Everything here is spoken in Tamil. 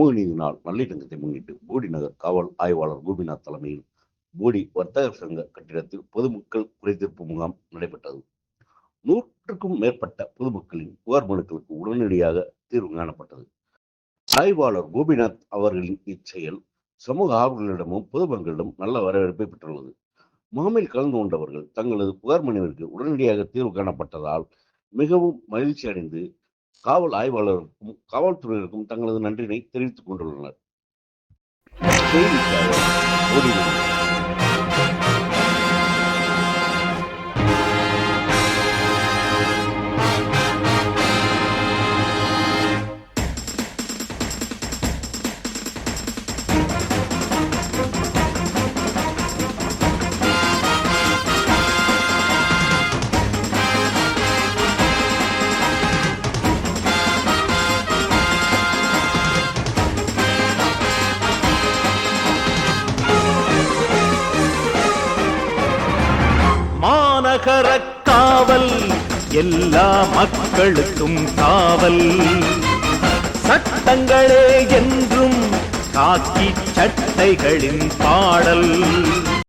சமூக நீதி நாள் நல்லிணக்கத்தை முன்னிட்டு போடி நகர் காவல் ஆய்வாளர் கோபிநாத் தலைமையில் போடி வர்த்தகர் சங்க கட்டிடத்தில் பொதுமக்கள் குறைதீர்ப்பு முகாம் நடைபெற்றது. 100க்கும் மேற்பட்ட பொதுமக்களின் புகார் மனுக்களுக்கு உடனடியாக தீர்வு காணப்பட்டது. ஆய்வாளர் கோபிநாத் அவர்களின் இச்செயல் சமூக ஆர்வலர்களிடமும் பொதுமக்களிடம் நல்ல வரவேற்பை பெற்றுள்ளது. முகாமில் கலந்து கொண்டவர்கள் தங்களது புகார் மனுவிற்கு உடனடியாக தீர்வு காணப்பட்டதால் மிகவும் மகிழ்ச்சி அடைந்து காவல் ஆய்வாளருக்கும் காவல்துறையினருக்கும் தங்களது நன்றினை தெரிவித்துக் கொண்டுள்ளனர். மாநகர காவல் எல்லா மக்களுக்கும் காவல், சட்டங்களே என்றும் காக்கி சட்டைகளின் பாடல்.